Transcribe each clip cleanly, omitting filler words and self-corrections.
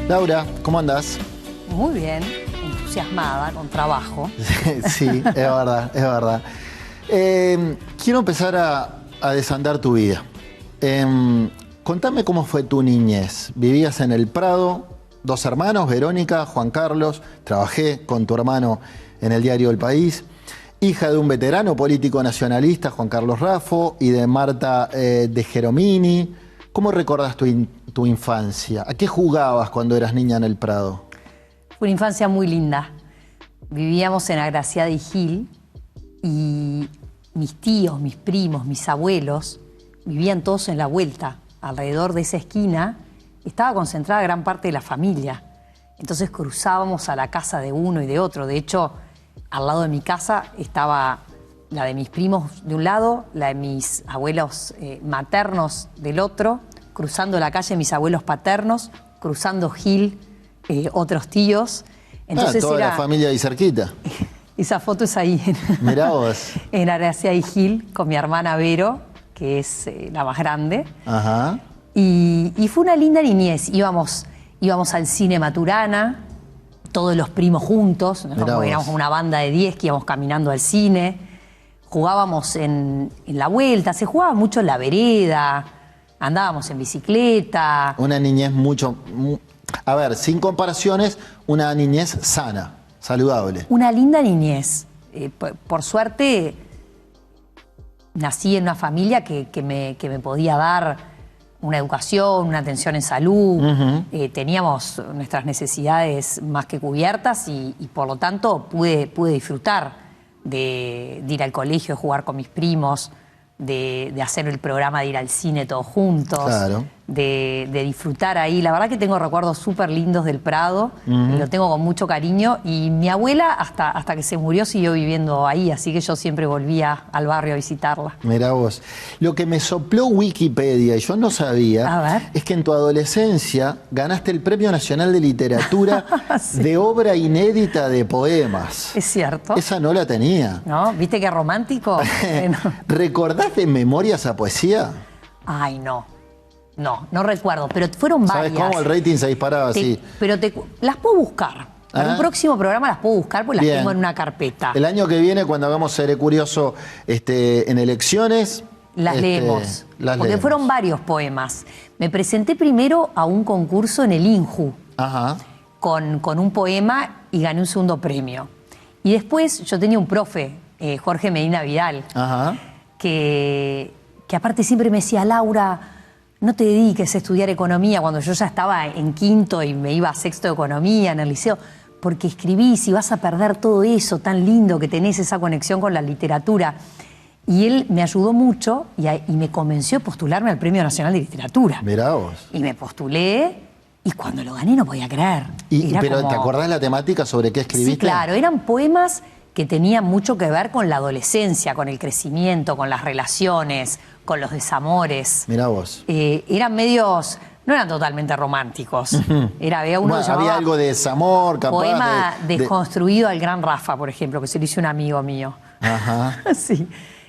Laura, ¿cómo andás? Muy bien, entusiasmada, con trabajo. Sí, es verdad, es verdad. Quiero empezar a desandar tu vida. Contame cómo fue tu niñez. Vivías en el Prado, 2 hermanos, Verónica, Juan Carlos. Trabajé con tu hermano en el diario El País. Hija de un veterano político nacionalista, Juan Carlos Raffo, y de Marta de Geromini. ¿Cómo recordás tu infancia? ¿A qué jugabas cuando eras niña en el Prado? Fue una infancia muy linda. Vivíamos en Agraciada y Gil y mis tíos, mis primos, mis abuelos vivían todos en la vuelta. Alrededor de esa esquina estaba concentrada gran parte de la familia. Entonces cruzábamos a la casa de uno y de otro. De hecho, al lado de mi casa estaba la de mis primos de un lado, la de mis abuelos maternos del otro, cruzando la calle mis abuelos paternos, cruzando Gil, otros tíos. Entonces toda la familia ahí cerquita. Esa foto es ahí, Mirá vos. en Agraciada y Gil, con mi hermana Vero, que es la más grande. Ajá. Y fue una linda niñez. Íbamos al cine Maturana, todos los primos juntos. Éramos una banda de 10 que íbamos caminando al cine. Jugábamos en la vuelta, se jugaba mucho en la vereda, andábamos en bicicleta. Una niñez a ver, sin comparaciones, una niñez sana, saludable. Una linda niñez. Por suerte, nací en una familia que me podía dar una educación, una atención en salud. Teníamos nuestras necesidades más que cubiertas y por lo tanto pude disfrutar de ir al colegio, de jugar con mis primos, de hacer el programa de ir al cine todos juntos, claro, de disfrutar ahí. La verdad que tengo recuerdos súper lindos del Prado, lo tengo con mucho cariño, y mi abuela hasta que se murió siguió viviendo ahí, así que yo siempre volvía al barrio a visitarla. Mirá vos. Lo que me sopló Wikipedia, y yo no sabía, es que en tu adolescencia ganaste el Premio Nacional de Literatura sí, de obra inédita de poemas. Es cierto. Esa no la tenía. ¿No? ¿Viste qué romántico? ¿Recordás de memoria esa poesía? Ay, no recuerdo, pero fueron varias. ¿Sabes cómo el rating se disparaba así? Pero las puedo buscar. En un próximo programa las puedo buscar porque las tengo en una carpeta. El año que viene, cuando hagamos Seré Curioso en elecciones, las leemos. Porque fueron varios poemas. Me presenté primero a un concurso en el INJU. Ajá. Con un poema y gané un segundo premio. Y después yo tenía un profe, Jorge Medina Vidal, ajá, que aparte siempre me decía: Laura, no te dediques a estudiar economía, cuando yo ya estaba en quinto y me iba a sexto de economía en el liceo, porque escribís y vas a perder todo eso tan lindo que tenés, esa conexión con la literatura. Y él me ayudó mucho y me convenció de postularme al Premio Nacional de Literatura. Mirá vos. Y me postulé, y cuando lo gané no podía creer. Pero ¿te acordás la temática sobre qué escribiste? Sí, claro, eran poemas que tenían mucho que ver con la adolescencia, con el crecimiento, con las relaciones, con los desamores. Mirá vos. Eran medios, no eran totalmente románticos. Había uno que había algo de desamor, capaz. Poema desconstruido al gran Rafa, por ejemplo, que se lo hizo un amigo mío. Ajá. Sí,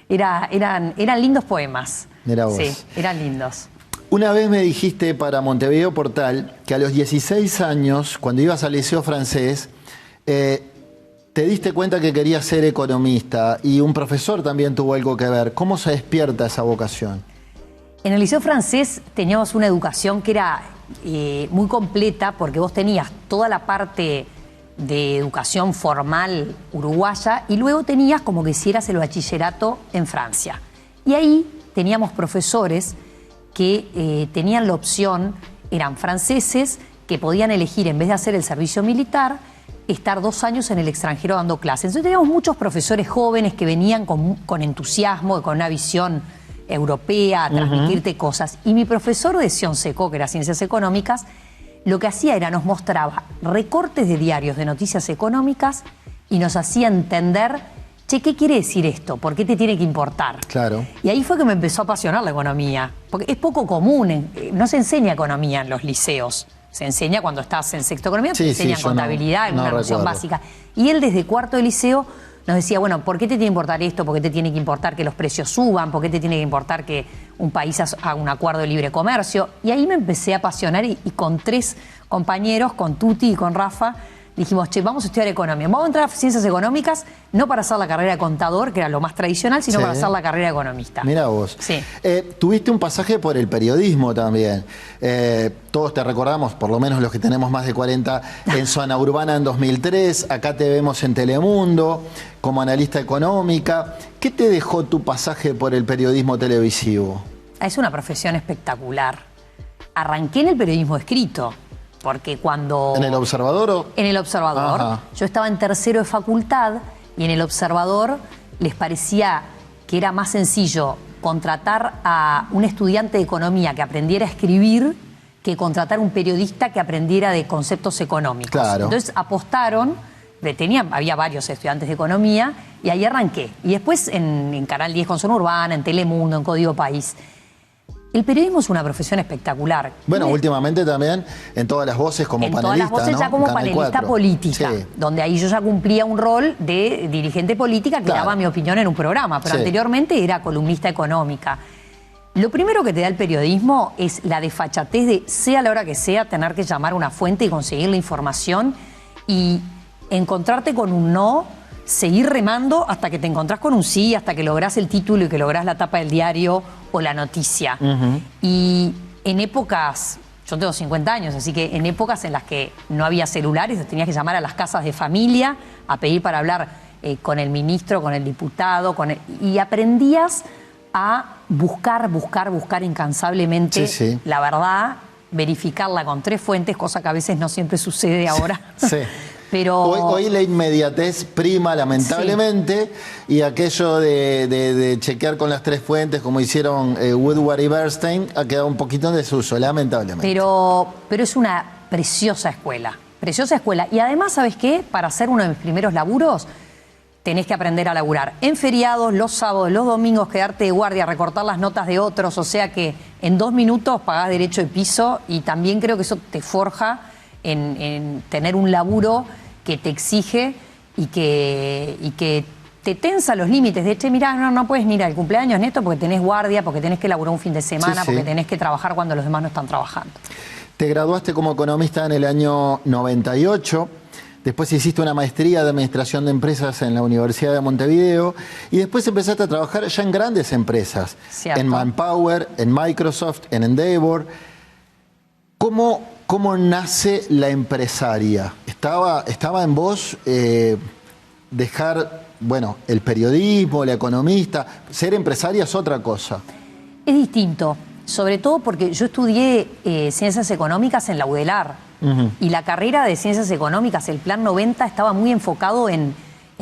eran lindos poemas. Mirá vos. Sí, eran lindos. Una vez me dijiste para Montevideo Portal que a los 16 años, cuando ibas al Liceo Francés, te diste cuenta que querías ser economista, y un profesor también tuvo algo que ver. ¿Cómo se despierta esa vocación? En el Liceo Francés teníamos una educación que era muy completa, porque vos tenías toda la parte de educación formal uruguaya y luego tenías como que hicieras el bachillerato en Francia. Y ahí teníamos profesores que tenían la opción, eran franceses, que podían elegir, en vez de hacer el servicio militar, estar 2 años en el extranjero dando clases. Entonces teníamos muchos profesores jóvenes que venían con entusiasmo, con una visión europea, a transmitirte cosas. Y mi profesor de Sion Seco, que era Ciencias Económicas, lo que hacía era nos mostraba recortes de diarios de noticias económicas y nos hacía entender, che, ¿qué quiere decir esto? ¿Por qué te tiene que importar? Claro. Y ahí fue que me empezó a apasionar la economía, porque es poco común, no se enseña economía en los liceos. Se enseña cuando estás en sexto de economía, te enseñan contabilidad, una noción básica. Y él desde cuarto de liceo nos decía, bueno, ¿por qué te tiene que importar esto? ¿Por qué te tiene que importar que los precios suban? ¿Por qué te tiene que importar que un país haga un acuerdo de libre comercio? Y ahí me empecé a apasionar y con 3 compañeros, con Tuti y con Rafa, dijimos, che, vamos a estudiar economía. Vamos a entrar a ciencias económicas, no para hacer la carrera de contador, que era lo más tradicional, sino para hacer la carrera de economista. Mira vos. Sí. Tuviste un pasaje por el periodismo también. Todos te recordamos, por lo menos los que tenemos más de 40, en Zona Urbana en 2003. Acá te vemos en Telemundo como analista económica. ¿Qué te dejó tu pasaje por el periodismo televisivo? Es una profesión espectacular. Arranqué en el periodismo escrito. Porque cuando... ¿En El Observador o...? En El Observador. Ajá. Yo estaba en tercero de facultad y en El Observador les parecía que era más sencillo contratar a un estudiante de economía que aprendiera a escribir que contratar a un periodista que aprendiera de conceptos económicos. Claro. Entonces apostaron, había varios estudiantes de economía y ahí arranqué. Y después en Canal 10 con Zona Urbana, en Telemundo, en Código País. El periodismo es una profesión espectacular. Bueno, últimamente también en Todas las Voces como panelista, en Todas las Voces, ¿no? ya como Canal panelista 4. política, Sí. donde ahí yo ya cumplía un rol de dirigente política que daba mi opinión en un programa, pero anteriormente era columnista económica. Lo primero que te da el periodismo es la desfachatez de, sea la hora que sea, tener que llamar a una fuente y conseguir la información y encontrarte con un no, seguir remando hasta que te encontrás con un sí, hasta que lográs el título y que lográs la tapa del diario o la noticia. Y en épocas, yo tengo 50 años, así que en épocas en las que no había celulares, tenías que llamar a las casas de familia a pedir para hablar con el ministro, con el diputado, y aprendías a buscar incansablemente la verdad, verificarla con 3 fuentes, cosa que a veces no siempre sucede ahora. Sí. Pero... Hoy la inmediatez prima lamentablemente y aquello de chequear con las 3 fuentes como hicieron Woodward y Bernstein ha quedado un poquito en desuso, lamentablemente. Pero es una preciosa escuela y además, ¿sabes qué? Para hacer uno de mis primeros laburos tenés que aprender a laburar en feriados, los sábados, los domingos, quedarte de guardia, recortar las notas de otros, o sea que en 2 minutos pagás derecho de piso y también creo que eso te forja en tener un laburo que te exige y que te tensa los límites de, che, mirá, no puedes ni ir al cumpleaños, Neto, porque tenés guardia, porque tenés que laburar un fin de semana, porque tenés que trabajar cuando los demás no están trabajando. Te graduaste como economista en el año 98, después hiciste una maestría de Administración de Empresas en la Universidad de Montevideo y después empezaste a trabajar ya en grandes empresas, en Manpower, en Microsoft, en Endeavor. ¿Cómo nace la empresaria? ¿Estaba en vos dejar, bueno, el periodismo, la economista? Ser empresaria es otra cosa. Es distinto, sobre todo porque yo estudié Ciencias Económicas en la UDELAR y la carrera de Ciencias Económicas, el Plan 90, estaba muy enfocado en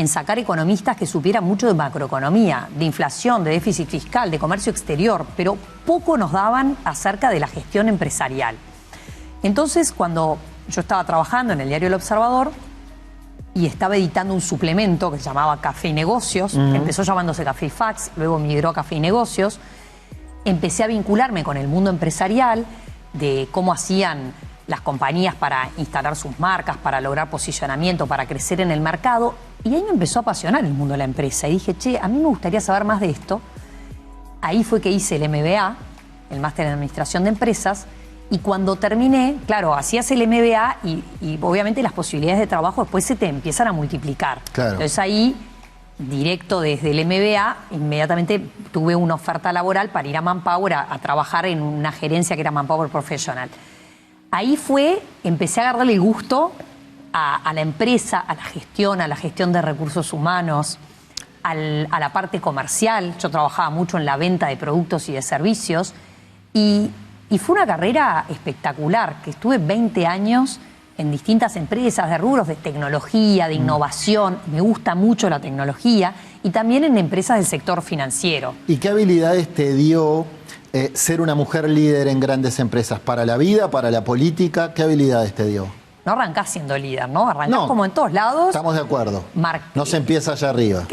sacar economistas que supieran mucho de macroeconomía, de inflación, de déficit fiscal, de comercio exterior, pero poco nos daban acerca de la gestión empresarial. Entonces, cuando yo estaba trabajando en el diario El Observador y estaba editando un suplemento que se llamaba Café y Negocios, empezó llamándose Café y Fax, luego migró a Café y Negocios, empecé a vincularme con el mundo empresarial, de cómo hacían las compañías para instalar sus marcas, para lograr posicionamiento, para crecer en el mercado, y ahí me empezó a apasionar el mundo de la empresa. Y dije, che, a mí me gustaría saber más de esto. Ahí fue que hice el MBA, el Máster en Administración de Empresas, y cuando terminé, claro, hacías el MBA y obviamente las posibilidades de trabajo después se te empiezan a multiplicar. Claro. Entonces ahí, directo desde el MBA, inmediatamente tuve una oferta laboral para ir a Manpower a trabajar en una gerencia que era Manpower Professional. Ahí empecé a agarrarle el gusto a la empresa, a la gestión de recursos humanos, a la parte comercial. Yo trabajaba mucho en la venta de productos y de servicios y fue una carrera espectacular, que estuve 20 años en distintas empresas de rubros de tecnología, de innovación. Me gusta mucho la tecnología y también en empresas del sector financiero. ¿Y qué habilidades te dio ser una mujer líder en grandes empresas? ¿Para la vida, para la política? ¿Qué habilidades te dio? No arrancás siendo líder, ¿no? Arrancás como en todos lados. Estamos de acuerdo. No se empieza allá arriba.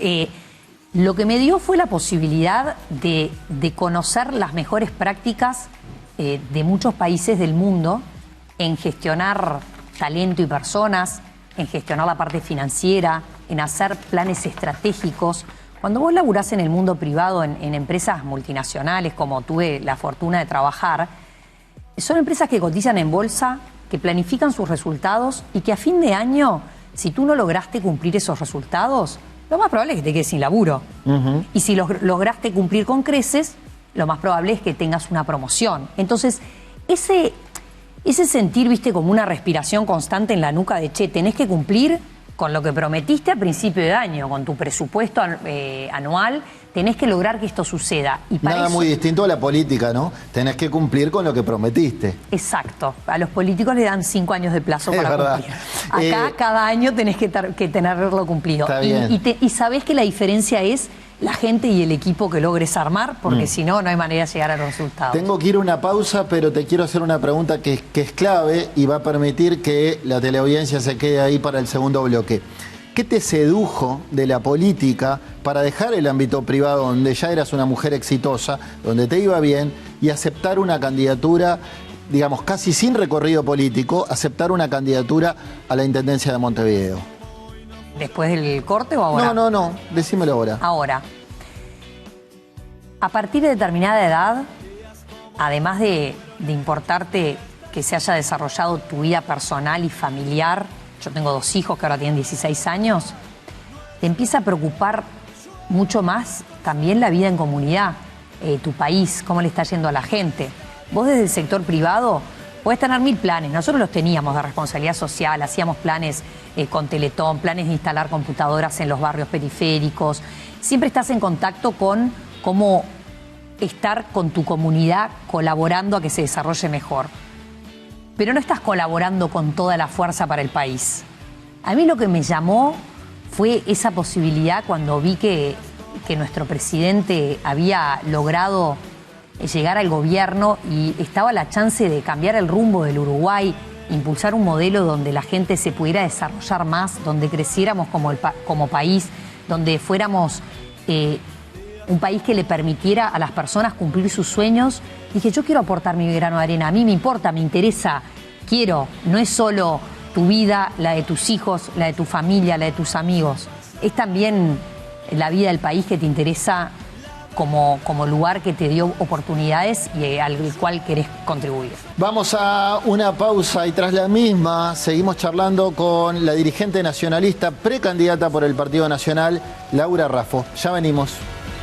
Lo que me dio fue la posibilidad de conocer las mejores prácticas de muchos países del mundo en gestionar talento y personas, en gestionar la parte financiera, en hacer planes estratégicos. Cuando vos laburás en el mundo privado, en empresas multinacionales, como tuve la fortuna de trabajar, son empresas que cotizan en bolsa, que planifican sus resultados y que a fin de año, si tú no lograste cumplir esos resultados, lo más probable es que te quedes sin laburo. Y si los lograste cumplir con creces, lo más probable es que tengas una promoción. Entonces, ese sentir, viste, como una respiración constante en la nuca de, che, tenés que cumplir con lo que prometiste a principio de año, con tu presupuesto anual, tenés que lograr que esto suceda. Y para Nada eso, muy distinto a la política, ¿no? Tenés que cumplir con lo que prometiste. exacto. A los políticos le dan 5 años de plazo Es para verdad. cumplir. Acá cada año tenés que tenerlo cumplido. Está bien. Y sabés que la diferencia es la gente y el equipo que logres armar, porque si no, no hay manera de llegar a los resultados. Tengo que ir a una pausa, pero te quiero hacer una pregunta que es clave y va a permitir que la teleaudiencia se quede ahí para el segundo bloque. ¿Qué te sedujo de la política para dejar el ámbito privado donde ya eras una mujer exitosa, donde te iba bien, y aceptar una candidatura, digamos, casi sin recorrido político, aceptar una candidatura a la Intendencia de Montevideo? ¿Después del corte o ahora? No, decímelo ahora. Ahora, a partir de determinada edad, además de importarte que se haya desarrollado tu vida personal y familiar, yo tengo 2 hijos que ahora tienen 16 años, te empieza a preocupar mucho más también la vida en comunidad, tu país, cómo le está yendo a la gente. Vos desde el sector privado podés tener 1000 planes, nosotros los teníamos de responsabilidad social, hacíamos planes con Teletón, planes de instalar computadoras en los barrios periféricos. Siempre estás en contacto con cómo estar con tu comunidad colaborando a que se desarrolle mejor. Pero no estás colaborando con toda la fuerza para el país. A mí lo que me llamó fue esa posibilidad cuando vi que nuestro presidente había logrado llegar al gobierno y estaba la chance de cambiar el rumbo del Uruguay, impulsar un modelo donde la gente se pudiera desarrollar más, donde creciéramos como país, donde fuéramos un país que le permitiera a las personas cumplir sus sueños. Dije, yo quiero aportar mi grano de arena, a mí me importa, me interesa, quiero, no es solo tu vida, la de tus hijos, la de tu familia, la de tus amigos, es también la vida del país que te interesa como lugar que te dio oportunidades y al cual querés contribuir. Vamos a una pausa y tras la misma seguimos charlando con la dirigente nacionalista precandidata por el Partido Nacional, Laura Raffo. Ya venimos.